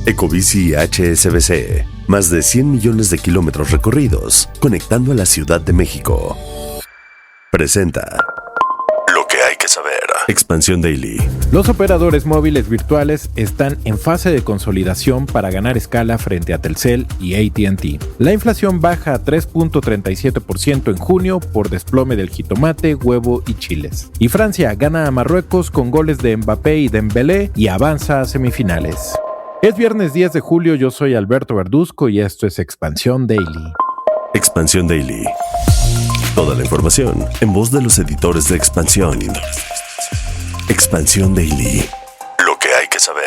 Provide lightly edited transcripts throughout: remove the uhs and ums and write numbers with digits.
Ecobici HSBC, más de 100 millones de kilómetros recorridos, conectando a la Ciudad de México. Presenta lo que hay que saber. Expansión Daily. Los operadores móviles virtuales están en fase de consolidación para ganar escala frente a Telcel y AT&T. La inflación baja a 3.37% en junio por desplome del jitomate, huevo y chiles. Y Francia gana a Marruecos con goles de Mbappé y Dembélé y avanza a semifinales. Es viernes 10 de julio, yo soy Alberto Verduzco y esto es Expansión Daily. Expansión Daily. Toda la información en voz de los editores de Expansión. Expansión Daily. Lo que hay que saber.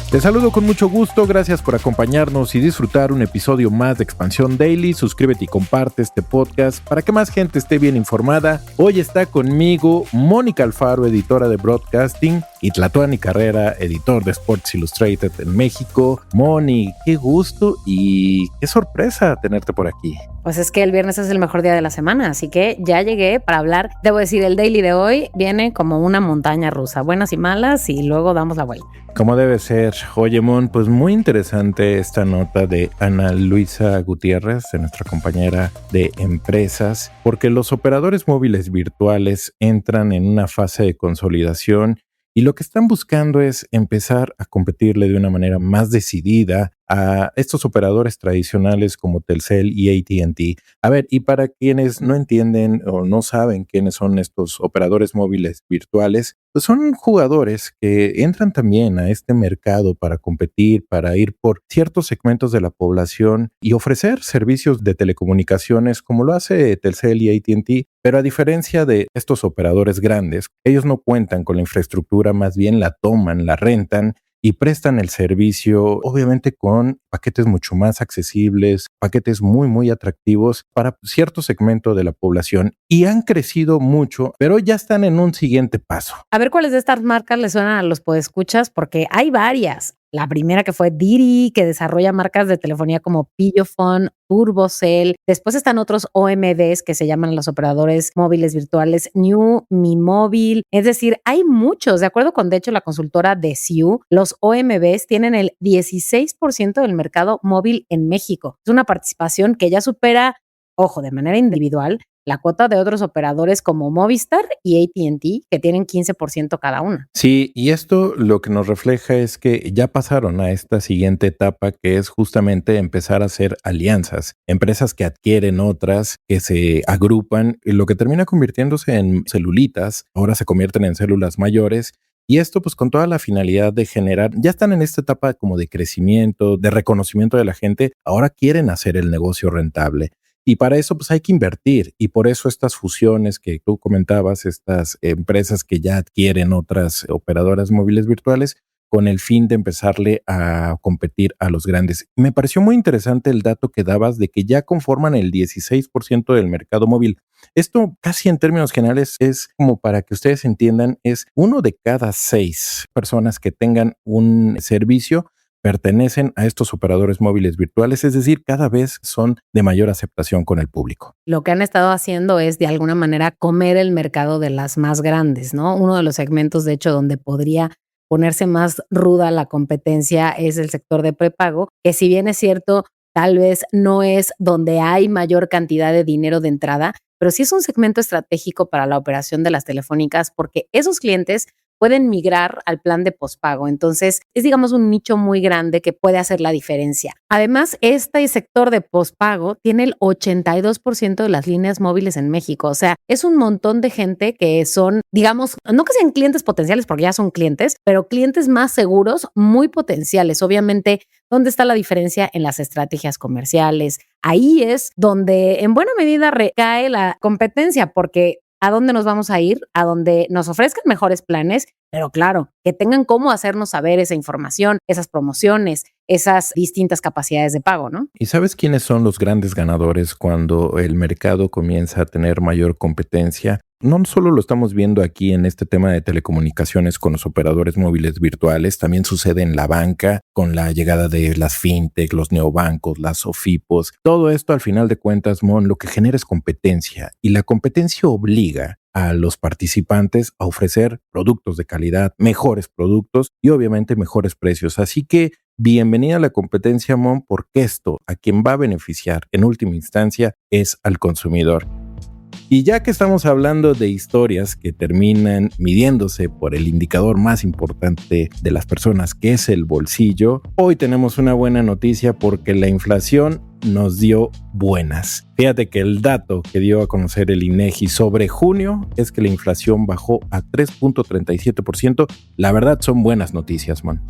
Te saludo con mucho gusto, gracias por acompañarnos y disfrutar un episodio más de Expansión Daily. Suscríbete y comparte este podcast para que más gente esté bien informada. Hoy está conmigo Mónica Alfaro, editora de Broadcasting, y Tlatuani Carrera, editor de Sports Illustrated en México. Moni, qué gusto y qué sorpresa tenerte por aquí. Pues es que el viernes es el mejor día de la semana, así que ya llegué para hablar. Debo decir, el daily de hoy viene como una montaña rusa, buenas y malas, y luego damos la vuelta. Como debe ser. Oye, Mon, pues muy interesante esta nota de Ana Luisa Gutiérrez, de nuestra compañera de empresas, porque los operadores móviles virtuales entran en una fase de consolidación y lo que están buscando es empezar a competirle de una manera más decidida a estos operadores tradicionales como Telcel y AT&T. A ver, y para quienes no entienden o no saben quiénes son estos operadores móviles virtuales, pues son jugadores que entran también a este mercado para competir, para ir por ciertos segmentos de la población y ofrecer servicios de telecomunicaciones como lo hace Telcel y AT&T, pero a diferencia de estos operadores grandes, ellos no cuentan con la infraestructura, más bien la toman, la rentan y prestan el servicio, obviamente con paquetes mucho más accesibles, paquetes muy atractivos para cierto segmento de la población y han crecido mucho, pero ya están en un siguiente paso. A ver cuáles de estas marcas le suenan a los podescuchas, porque hay varias. La primera que fue Didi, que desarrolla marcas de telefonía como Pillofone, Turbocell. Después están otros OMVs que se llaman los operadores móviles virtuales New, Mi Móvil. Es decir, hay muchos. De acuerdo con, de hecho, la consultora DCU, los OMVs tienen el 16% del mercado móvil en México. Es una participación que ya supera, ojo, de manera individual, la cuota de otros operadores como Movistar y AT&T, que tienen 15% cada una. Sí, y esto lo que nos refleja es que ya pasaron a esta siguiente etapa, que es justamente empezar a hacer alianzas, empresas que adquieren otras, que se agrupan, y lo que termina convirtiéndose en celulitas, ahora se convierten en células mayores. Y esto pues con toda la finalidad de generar, ya están en esta etapa como de crecimiento, de reconocimiento de la gente, ahora quieren hacer el negocio rentable. Y para eso pues hay que invertir y por eso estas fusiones que tú comentabas, estas empresas que ya adquieren otras operadoras móviles virtuales con el fin de empezarle a competir a los grandes. Me pareció muy interesante el dato que dabas de que ya conforman el 16% del mercado móvil. Esto casi en términos generales es como para que ustedes entiendan, es 1 de cada 6 personas que tengan un servicio pertenecen a estos operadores móviles virtuales, es decir, cada vez son de mayor aceptación con el público. Lo que han estado haciendo es de alguna manera comer el mercado de las más grandes, ¿no? Uno de los segmentos, de hecho, donde podría ponerse más ruda la competencia es el sector de prepago, que si bien es cierto, tal vez no es donde hay mayor cantidad de dinero de entrada, pero sí es un segmento estratégico para la operación de las telefónicas porque esos clientes pueden migrar al plan de pospago. Entonces, es digamos un nicho muy grande que puede hacer la diferencia. Además, este sector de pospago tiene el 82% de las líneas móviles en México. O sea, es un montón de gente que son, digamos, no que sean clientes potenciales porque ya son clientes, pero clientes más seguros, muy potenciales. Obviamente, ¿dónde está la diferencia? En las estrategias comerciales. Ahí es donde en buena medida recae la competencia porque ¿a dónde nos vamos a ir? A donde nos ofrezcan mejores planes, pero claro, que tengan cómo hacernos saber esa información, esas promociones, esas distintas capacidades de pago, ¿no? ¿Y sabes quiénes son los grandes ganadores cuando el mercado comienza a tener mayor competencia? No solo lo estamos viendo aquí en este tema de telecomunicaciones con los operadores móviles virtuales, también sucede en la banca con la llegada de las fintech, los neobancos, las sofipos. Todo esto al final de cuentas, Mon, lo que genera es competencia y la competencia obliga a los participantes a ofrecer productos de calidad, mejores productos y obviamente mejores precios. Así que bienvenida a la competencia, Mon, porque esto a quien va a beneficiar en última instancia es al consumidor. Y ya que estamos hablando de historias que terminan midiéndose por el indicador más importante de las personas, que es el bolsillo, hoy tenemos una buena noticia porque la inflación nos dio buenas. Fíjate que el dato que dio a conocer el INEGI sobre junio es que la inflación bajó a 3.37%. La verdad son buenas noticias, Mon.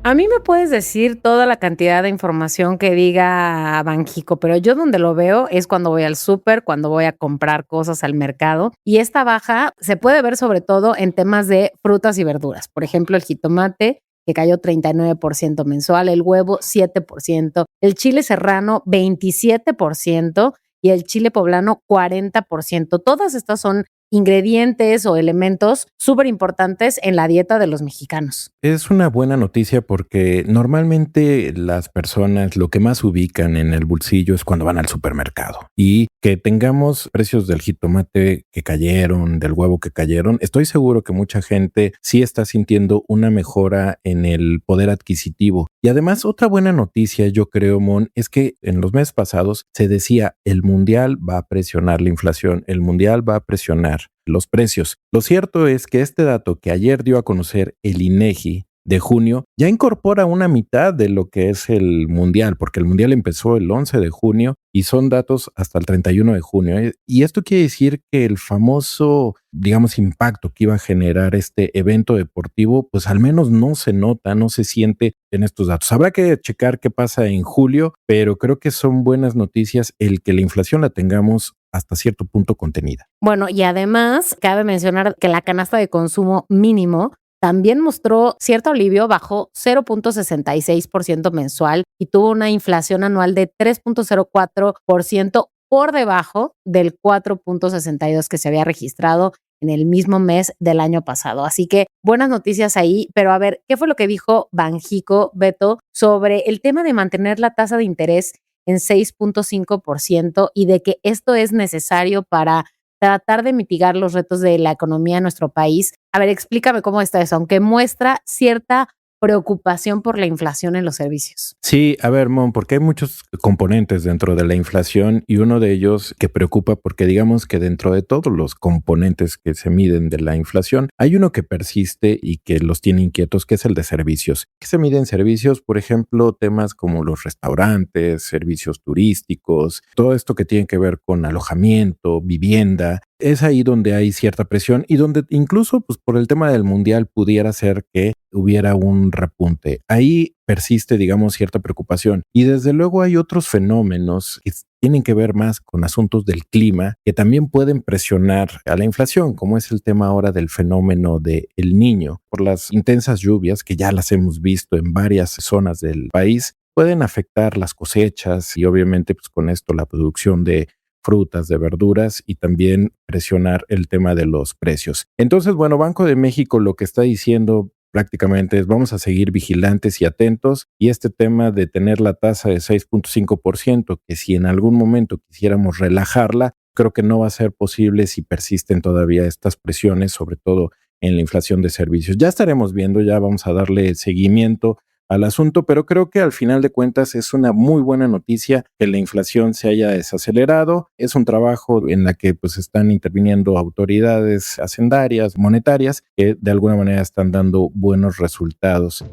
A mí me puedes decir toda la cantidad de información que diga Banxico, pero yo donde lo veo es cuando voy al súper, cuando voy a comprar cosas al mercado. Y esta baja se puede ver sobre todo en temas de frutas y verduras. Por ejemplo, el jitomate, que cayó 39% mensual, el huevo 7%, el chile serrano 27% y el chile poblano 40%. Todas estas son ingredientes o elementos súper importantes en la dieta de los mexicanos. Es una buena noticia porque normalmente las personas lo que más ubican en el bolsillo es cuando van al supermercado. Y que tengamos precios del jitomate que cayeron, del huevo que cayeron, estoy seguro que mucha gente sí está sintiendo una mejora en el poder adquisitivo. Y además otra buena noticia, yo creo, Mon, es que en los meses pasados se decía el mundial va a presionar la inflación, el mundial va a presionar los precios. Lo cierto es que este dato que ayer dio a conocer el INEGI de junio ya incorpora una mitad de lo que es el mundial, porque el mundial empezó el 11 de junio y son datos hasta el 31 de junio. Y esto quiere decir que el famoso, digamos, impacto que iba a generar este evento deportivo, pues al menos no se nota, no se siente en estos datos. Habrá que checar qué pasa en julio, pero creo que son buenas noticias el que la inflación la tengamos hasta cierto punto contenida. Bueno, y además cabe mencionar que la canasta de consumo mínimo también mostró cierto alivio, bajó 0.66% mensual y tuvo una inflación anual de 3.04% por debajo del 4.62% que se había registrado en el mismo mes del año pasado. Así que buenas noticias ahí, pero a ver, ¿qué fue lo que dijo Banxico, Beto, sobre el tema de mantener la tasa de interés en 6.5% y de que esto es necesario para tratar de mitigar los retos de la economía en nuestro país? A ver, explícame cómo está eso, aunque muestra cierta preocupación por la inflación en los servicios. Sí, a ver, Mon, porque hay muchos componentes dentro de la inflación y uno de ellos que preocupa porque digamos que dentro de todos los componentes que se miden de la inflación, hay uno que persiste y que los tiene inquietos, que es el de servicios. ¿Qué se mide en servicios? Por ejemplo, temas como los restaurantes, servicios turísticos, todo esto que tiene que ver con alojamiento, vivienda. Es ahí donde hay cierta presión y donde incluso pues, por el tema del mundial pudiera ser que hubiera un repunte. Ahí persiste, digamos, cierta preocupación. Y desde luego hay otros fenómenos que tienen que ver más con asuntos del clima que también pueden presionar a la inflación, como es el tema ahora del fenómeno del Niño. Por las intensas lluvias que ya las hemos visto en varias zonas del país, pueden afectar las cosechas y obviamente pues con esto la producción de frutas, de verduras y también presionar el tema de los precios. Entonces, bueno, Banco de México lo que está diciendo prácticamente es vamos a seguir vigilantes y atentos y este tema de tener la tasa de 6.5%, que si en algún momento quisiéramos relajarla, creo que no va a ser posible si persisten todavía estas presiones, sobre todo en la inflación de servicios. Ya estaremos viendo, ya vamos a darle seguimiento al asunto, pero creo que al final de cuentas es una muy buena noticia que la inflación se haya desacelerado. Es un trabajo en la que pues están interviniendo autoridades hacendarias, monetarias, que de alguna manera están dando buenos resultados.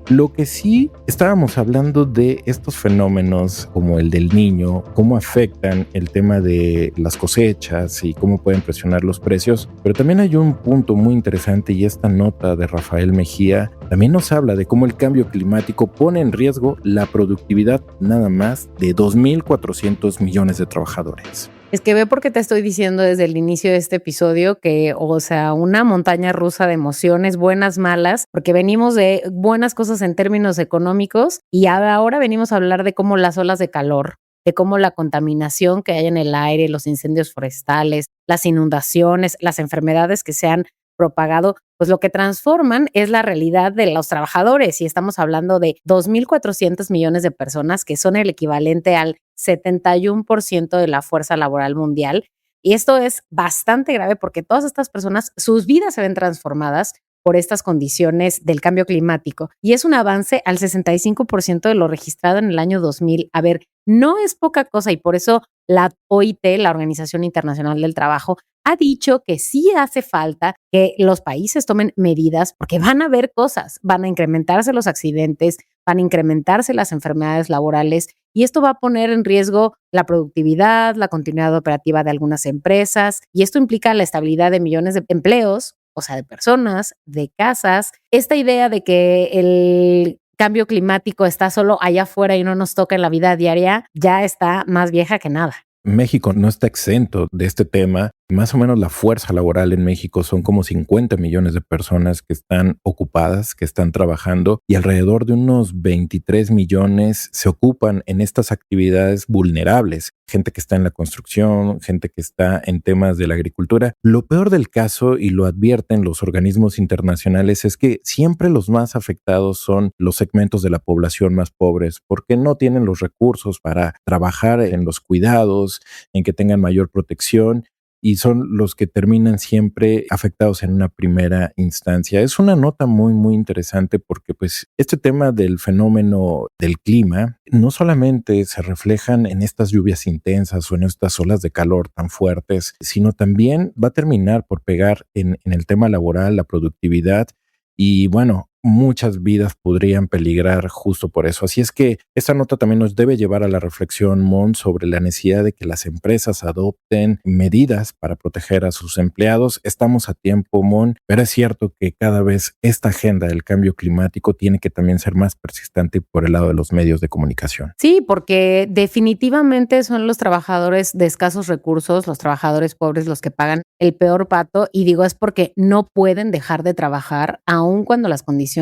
Lo que sí estábamos hablando de estos fenómenos como el del Niño, cómo afectan el tema de las cosechas y cómo pueden presionar los precios, pero también hay un punto muy interesante y esta nota de Rafael Mejía también nos habla de cómo el cambio climático pone en riesgo la productividad nada más de 2.400 millones de trabajadores. Es que ve por qué te estoy diciendo desde el inicio de este episodio que, o sea, una montaña rusa de emociones, buenas, malas, porque venimos de buenas cosas en términos económicos y ahora venimos a hablar de cómo las olas de calor, de cómo la contaminación que hay en el aire, los incendios forestales, las inundaciones, las enfermedades que se han propagado, pues lo que transforman es la realidad de los trabajadores y estamos hablando de 2.400 millones de personas que son el equivalente al 71% de la fuerza laboral mundial. Y esto es bastante grave porque todas estas personas, sus vidas se ven transformadas por estas condiciones del cambio climático. Y es un avance al 65% de lo registrado en el año 2000. A ver, no es poca cosa y por eso la OIT, la Organización Internacional del Trabajo, ha dicho que sí hace falta que los países tomen medidas porque van a haber cosas, van a incrementarse los accidentes, van a incrementarse las enfermedades laborales y esto va a poner en riesgo la productividad, la continuidad operativa de algunas empresas y esto implica la estabilidad de millones de empleos, o sea, de personas, de casas. Esta idea de que el cambio climático está solo allá afuera y no nos toca en la vida diaria ya está más vieja que nada. México no está exento de este tema. Más o menos la fuerza laboral en México son como 50 millones de personas que están ocupadas, que están trabajando y alrededor de unos 23 millones se ocupan en estas actividades vulnerables. Gente que está en la construcción, gente que está en temas de la agricultura. Lo peor del caso, y lo advierten los organismos internacionales, es que siempre los más afectados son los segmentos de la población más pobres porque no tienen los recursos para trabajar en los cuidados, en que tengan mayor protección y son los que terminan siempre afectados en una primera instancia. Es una nota muy, muy interesante porque pues este tema del fenómeno del clima no solamente se reflejan en estas lluvias intensas o en estas olas de calor tan fuertes, sino también va a terminar por pegar en el tema laboral, la productividad y bueno, muchas vidas podrían peligrar justo por eso. Así es que esta nota también nos debe llevar a la reflexión, Mon, sobre la necesidad de que las empresas adopten medidas para proteger a sus empleados. Estamos a tiempo, Mon, pero es cierto que cada vez esta agenda del cambio climático tiene que también ser más persistente por el lado de los medios de comunicación. Sí, porque definitivamente son los trabajadores de escasos recursos, los trabajadores pobres los que pagan el peor pato y digo es porque no pueden dejar de trabajar aun cuando las condiciones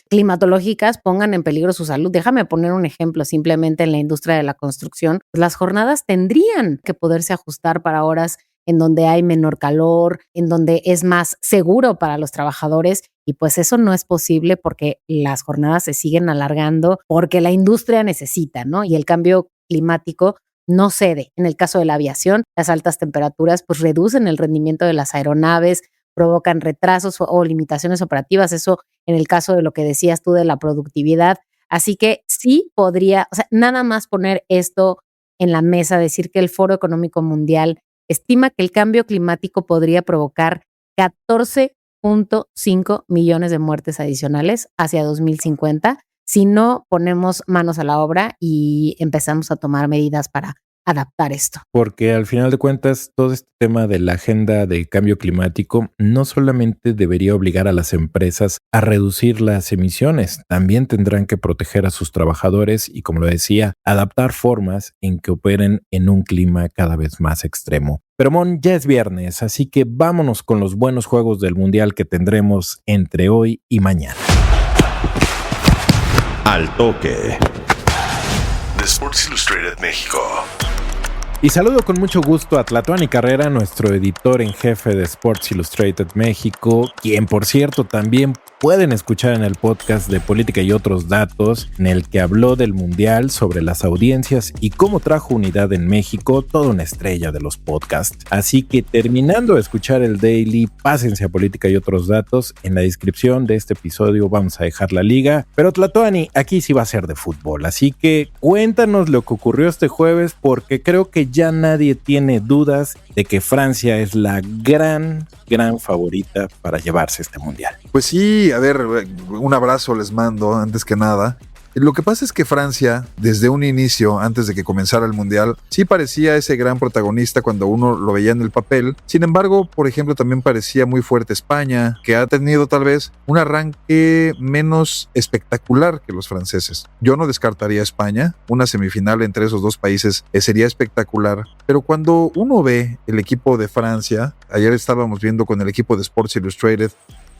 climatológicas pongan en peligro su salud. Déjame poner un ejemplo simplemente en la industria de la construcción. Las jornadas tendrían que poderse ajustar para horas en donde hay menor calor, en donde es más seguro para los trabajadores y pues eso no es posible porque las jornadas se siguen alargando porque la industria necesita, ¿no? Y el cambio climático no cede. En el caso de la aviación, las altas temperaturas pues reducen el rendimiento de las aeronaves, provocan retrasos o limitaciones operativas, eso en el caso de lo que decías tú de la productividad. Así que sí podría, o sea, nada más poner esto en la mesa, decir que el Foro Económico Mundial estima que el cambio climático podría provocar 14.5 millones de muertes adicionales hacia 2050 si no ponemos manos a la obra y empezamos a tomar medidas para adaptar esto. Porque al final de cuentas, todo este tema de la agenda de cambio climático no solamente debería obligar a las empresas a reducir las emisiones, también tendrán que proteger a sus trabajadores y, como lo decía, adaptar formas en que operen en un clima cada vez más extremo. Pero Mon, ya es viernes, así que vámonos con los buenos juegos del Mundial que tendremos entre hoy y mañana. Al toque de Sports Illustrated México. Y saludo con mucho gusto a Tlatuani Carrera, nuestro editor en jefe de Sports Illustrated México, quien por cierto también pueden escuchar en el podcast de Política y Otros Datos, en el que habló del Mundial, sobre las audiencias y cómo trajo unidad en México, toda una estrella de los podcasts. Así que terminando de escuchar el Daily, pásense a Política y Otros Datos. En la descripción de este episodio vamos a dejar la liga, pero Tlatuani, aquí sí va a ser de fútbol, así que cuéntanos lo que ocurrió este jueves, porque creo que ya nadie tiene dudas de que Francia es la gran favorita para llevarse este Mundial. Pues sí, a ver, un abrazo les mando antes que nada. Lo que pasa es que Francia, desde un inicio, antes de que comenzara el Mundial, sí parecía ese gran protagonista cuando uno lo veía en el papel. Sin embargo, por ejemplo, también parecía muy fuerte España, que ha tenido tal vez un arranque menos espectacular que los franceses. Yo no descartaría a España, una semifinal entre esos dos países sería espectacular. Pero cuando uno ve el equipo de Francia, ayer estábamos viendo con el equipo de Sports Illustrated,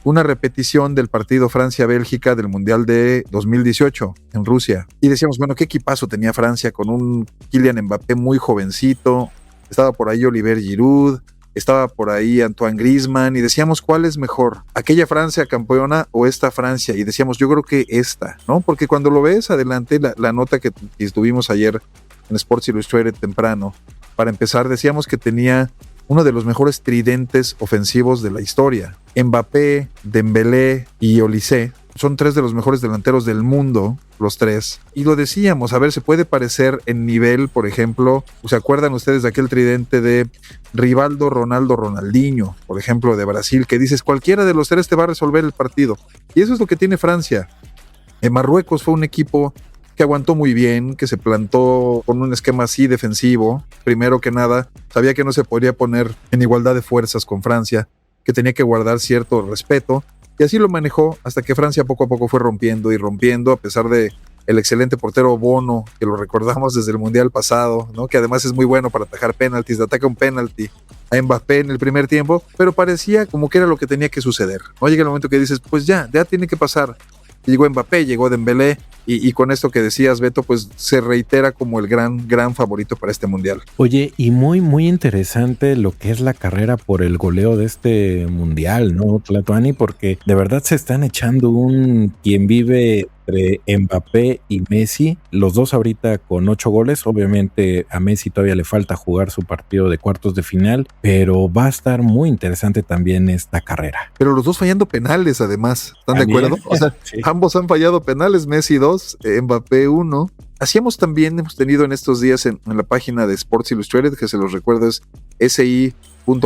una repetición del partido Francia-Bélgica del Mundial de 2018 en Rusia. Y decíamos, bueno, qué equipazo tenía Francia con un Kylian Mbappé muy jovencito, estaba por ahí Olivier Giroud, estaba por ahí Antoine Griezmann, y decíamos, ¿cuál es mejor? ¿Aquella Francia campeona o esta Francia? Y decíamos, yo creo que esta, ¿no? Porque cuando lo ves adelante, la nota que estuvimos ayer en Sports Illustrated temprano, para empezar, decíamos que tenía uno de los mejores tridentes ofensivos de la historia. Mbappé, Dembélé y Olise son 3 de los mejores delanteros del mundo, los 3. Y lo decíamos, a ver, se puede parecer en nivel, por ejemplo, ¿se acuerdan ustedes de aquel tridente de Rivaldo, Ronaldo, Ronaldinho, por ejemplo, de Brasil, que dices, cualquiera de los 3 te va a resolver el partido? Y eso es lo que tiene Francia. En Marruecos fue un equipo que aguantó muy bien, que se plantó con un esquema así defensivo. Primero que nada, sabía que no se podría poner en igualdad de fuerzas con Francia, que tenía que guardar cierto respeto, y así lo manejó hasta que Francia poco a poco fue rompiendo y rompiendo, a pesar de el excelente portero Bono, que lo recordamos desde el Mundial pasado, ¿no? Que además es muy bueno para atajar penaltis, ataca un penalti a Mbappé en el primer tiempo, pero parecía como que era lo que tenía que suceder, ¿no? Llega el momento que dices, pues ya tiene que pasar. Llegó Mbappé, llegó Dembélé, y con esto que decías, Beto, pues se reitera como el gran favorito para este Mundial. Oye, y muy interesante lo que es la carrera por el goleo de este Mundial, ¿no, Tlatuani? Porque de verdad se están echando un quien vive entre Mbappé y Messi, los dos ahorita con 8 goles. Obviamente a Messi todavía le falta jugar su partido de cuartos de final, pero va a estar muy interesante también esta carrera. Pero los dos fallando penales, además, ¿están ¿También? de acuerdo? O sea, sí. Ambos han fallado penales, Messi 2, Mbappé 1. Hemos tenido en estos días en la página de Sports Illustrated, que se los recuerdo es si.com/MX,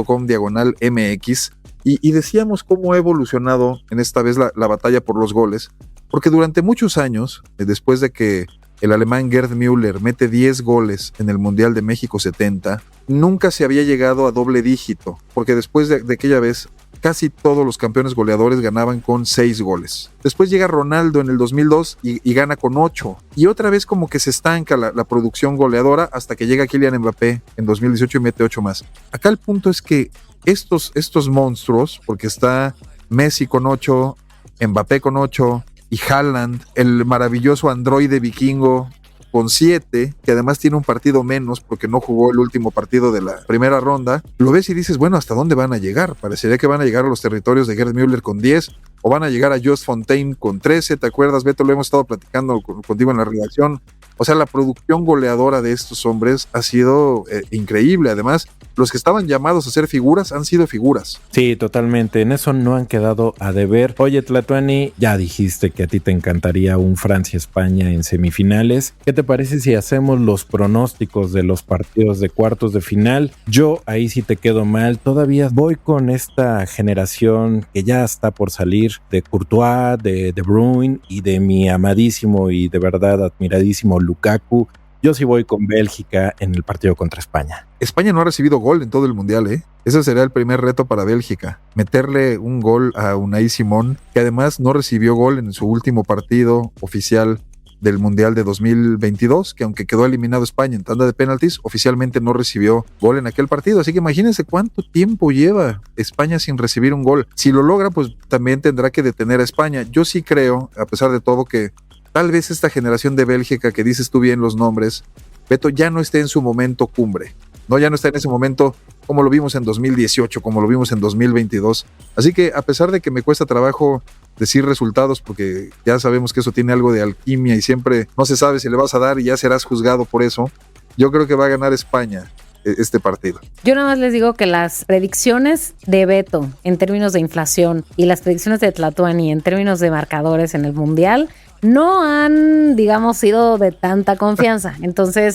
y decíamos cómo ha evolucionado en esta vez la batalla por los goles, porque durante muchos años, después de que el alemán Gerd Müller mete 10 goles en el Mundial de México 70, nunca se había llegado a doble dígito, porque después de aquella vez casi todos los campeones goleadores ganaban con 6 goles. Después llega Ronaldo en el 2002 y gana con 8. Y otra vez como que se estanca la producción goleadora hasta que llega Kylian Mbappé en 2018 y mete 8 más. Acá el punto es que estos monstruos, porque está Messi con 8, Mbappé con 8 y Haaland, el maravilloso androide vikingo, con 7, que además tiene un partido menos porque no jugó el último partido de la primera ronda, lo ves y dices, bueno, ¿hasta dónde van a llegar? Parecería que van a llegar a los territorios de Gerd Müller con 10, o van a llegar a Just Fontaine con 13, ¿te acuerdas, Beto? Lo hemos estado platicando contigo en la redacción. O sea, la producción goleadora de estos hombres ha sido increíble. Además, los que estaban llamados a ser figuras han sido figuras. Sí, totalmente. En eso no han quedado a deber. Oye, Tlatuani, ya dijiste que a ti te encantaría un Francia-España en semifinales. ¿Qué te parece si hacemos los pronósticos de los partidos de cuartos de final? Yo ahí sí te quedo mal. Todavía voy con esta generación que ya está por salir de Courtois, de De Bruyne y de mi amadísimo y de verdad admiradísimo Lukaku. Yo sí voy con Bélgica en el partido contra España. España no ha recibido gol en todo el Mundial, ¿eh? Ese será el primer reto para Bélgica. Meterle un gol a Unai Simón, que además no recibió gol en su último partido oficial del Mundial de 2022, que aunque quedó eliminado España en tanda de penaltis, oficialmente no recibió gol en aquel partido. Así que imagínense cuánto tiempo lleva España sin recibir un gol. Si lo logra, pues también tendrá que detener a España. Yo sí creo, a pesar de todo, que tal vez esta generación de Bélgica, que dices tú bien los nombres, Beto, ya no esté en su momento cumbre, ¿no? Ya no está en ese momento como lo vimos en 2018, como lo vimos en 2022. Así que a pesar de que me cuesta trabajo decir resultados, porque ya sabemos que eso tiene algo de alquimia y siempre no se sabe si le vas a dar y ya serás juzgado por eso, yo creo que va a ganar España este partido. Yo nada más les digo que las predicciones de Beto en términos de inflación y las predicciones de Tlatuani en términos de marcadores en el Mundial no han, digamos, sido de tanta confianza. Entonces,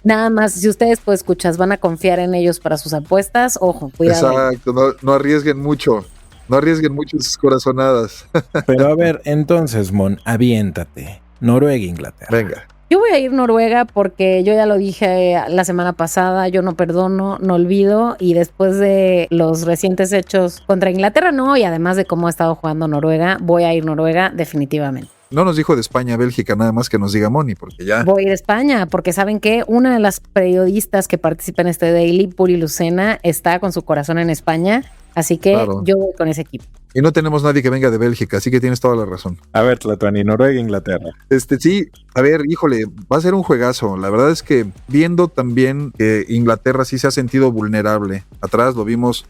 nada más, si ustedes, pues, van a confiar en ellos para sus apuestas, ojo, cuidado. Exacto, no arriesguen mucho. No arriesguen mucho sus corazonadas. Pero a ver, entonces, Mon, aviéntate. Noruega, Inglaterra. Venga. Yo voy a ir Noruega porque yo ya lo dije la semana pasada, yo no perdono, no olvido, y después de los recientes hechos contra Inglaterra, no, y además de cómo ha estado jugando Noruega, voy a ir Noruega definitivamente. No nos dijo de España, Bélgica, nada más que nos diga Moni, porque ya... Voy a ir a España, porque ¿saben qué? Una de las periodistas que participa en este Daily, Puri Lucena, está con su corazón en España, así que claro, yo voy con ese equipo. Y no tenemos nadie que venga de Bélgica, así que tienes toda la razón. A ver, Tlatuani, Noruega, Inglaterra. Sí, a ver, híjole, va a ser un juegazo. La verdad es que viendo también que Inglaterra sí se ha sentido vulnerable. Atrás lo vimos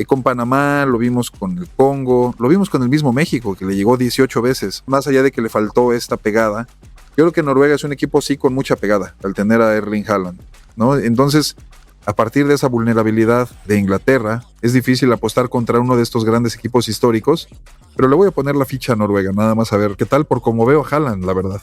con Panamá, lo vimos con el Congo, lo vimos con el mismo México, que le llegó 18 veces. Más allá de que le faltó esta pegada, yo creo que Noruega es un equipo sí con mucha pegada, al tener a Erling Haaland, ¿no? Entonces, a partir de esa vulnerabilidad de Inglaterra, es difícil apostar contra uno de estos grandes equipos históricos, pero le voy a poner la ficha a Noruega, nada más a ver qué tal, por como veo a Haaland, la verdad.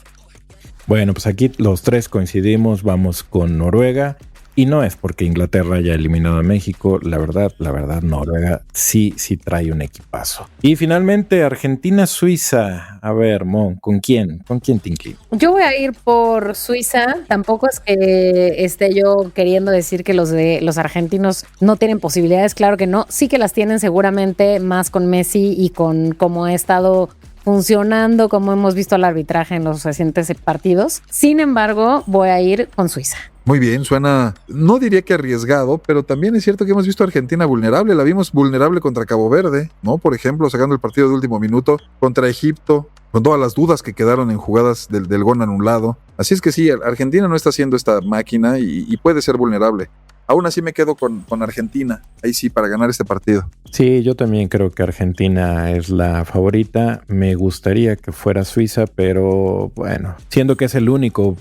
Bueno, pues aquí los tres coincidimos, vamos con Noruega. Y no es porque Inglaterra haya eliminado a México, la verdad, Noruega sí trae un equipazo. Y finalmente Argentina-Suiza. A ver, Mon, ¿con quién te inclinas? Yo voy a ir por Suiza. Tampoco es que esté yo queriendo decir que los argentinos no tienen posibilidades, claro que no. Sí que las tienen seguramente, más con Messi y con cómo ha estado funcionando, como hemos visto el arbitraje en los recientes partidos. Sin embargo, voy a ir con Suiza. Muy bien, suena, no diría que arriesgado, pero también es cierto que hemos visto a Argentina vulnerable. La vimos vulnerable contra Cabo Verde, ¿no? Por ejemplo, sacando el partido de último minuto contra Egipto, con todas las dudas que quedaron en jugadas del gol anulado. Así es que sí, Argentina no está haciendo esta máquina y puede ser vulnerable. Aún así me quedo con Argentina, ahí sí, para ganar este partido. Sí, yo también creo que Argentina es la favorita. Me gustaría que fuera Suiza, pero bueno, siendo que es el único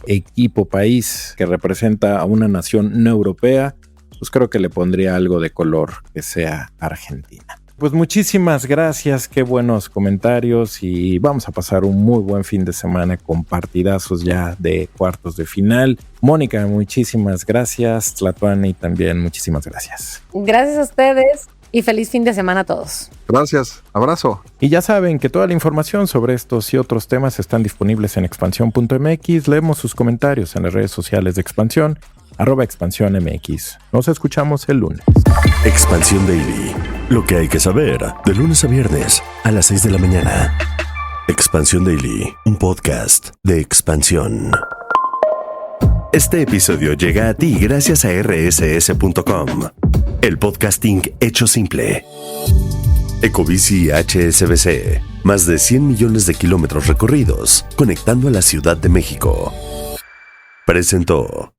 país que representa a una nación no europea, pues creo que le pondría algo de color que sea Argentina. Pues muchísimas gracias, qué buenos comentarios y vamos a pasar un muy buen fin de semana con partidazos ya de cuartos de final. Mónica, muchísimas gracias. Tlatuani también, muchísimas gracias. Gracias a ustedes y feliz fin de semana a todos. Gracias, abrazo. Y ya saben que toda la información sobre estos y otros temas están disponibles en expansión.mx. Leemos sus comentarios en las redes sociales de Expansión, @expansiónmx. Nos escuchamos el lunes. Expansión Daily. Lo que hay que saber de lunes a viernes a las 6 de la mañana. Expansión Daily, un podcast de Expansión. Este episodio llega a ti gracias a rss.com, el podcasting hecho simple. Ecobici HSBC, más de 100 millones de kilómetros recorridos, conectando a la Ciudad de México. Presentó.